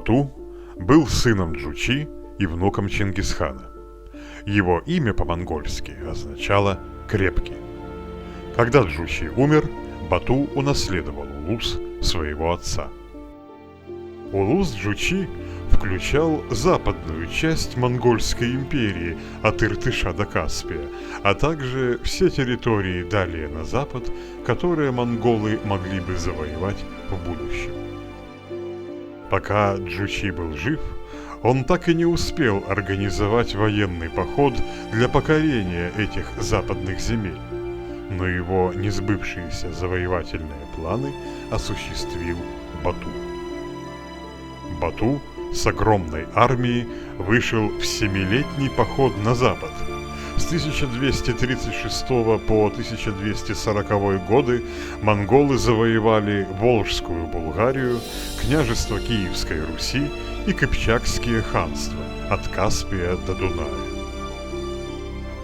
Бату был сыном Джучи и внуком Чингисхана. Его имя по-монгольски означало «крепкий». Когда Джучи умер, Бату унаследовал улус своего отца. Улус Джучи включал западную часть Монгольской империи от Иртыша до Каспия, а также все территории далее на запад, которые монголы могли бы завоевать в будущем. Пока Джучи был жив, он так и не успел организовать военный поход для покорения этих западных земель, но его несбывшиеся завоевательные планы осуществил Бату. Бату с огромной армией вышел в семилетний поход на запад. С 1236 по 1240 годы монголы завоевали Волжскую Булгарию, княжество Киевской Руси и Кыпчакские ханства от Каспия до Дуная.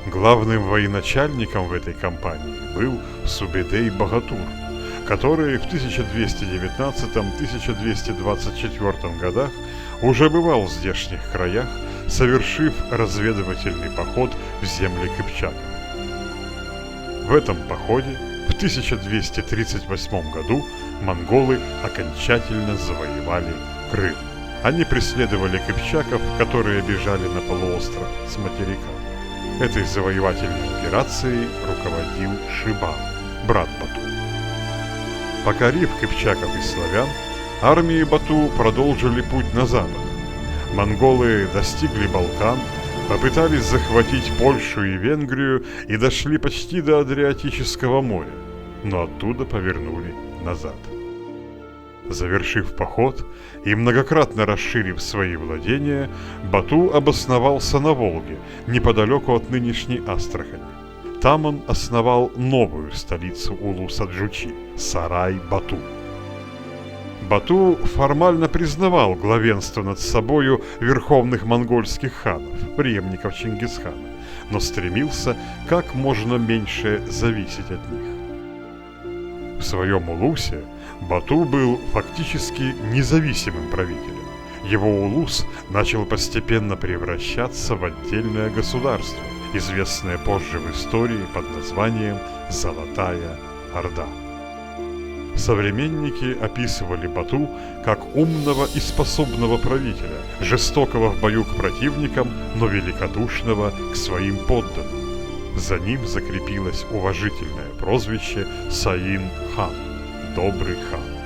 Главным военачальником в этой кампании был Субедей-Богатур, который в 1219-1224 годах уже бывал в здешних краях, совершив разведывательный поход в земли кыпчаков. В этом походе в 1238 году монголы окончательно завоевали Крым. Они преследовали кыпчаков, которые бежали на полуостров с материка. Этой завоевательной операцией руководил Шибан, брат Бату. Покорив кыпчаков и славян, армии Бату продолжили путь на запад. Монголы достигли Балкан, попытались захватить Польшу и Венгрию и дошли почти до Адриатического моря, но оттуда повернули назад. Завершив поход и многократно расширив свои владения, Бату обосновался на Волге, неподалеку от нынешней Астрахани. Там он основал новую столицу улуса Джучи – Сарай-Бату. Бату формально признавал главенство над собою верховных монгольских ханов, преемников Чингисхана, но стремился как можно меньше зависеть от них. В своем улусе Бату был фактически независимым правителем. Его улус начал постепенно превращаться в отдельное государство, известное позже в истории под названием «Золотая Орда». Современники описывали Бату как умного и способного правителя, жестокого в бою к противникам, но великодушного к своим подданным. За ним закрепилось уважительное прозвище Саин-хан – Добрый хан.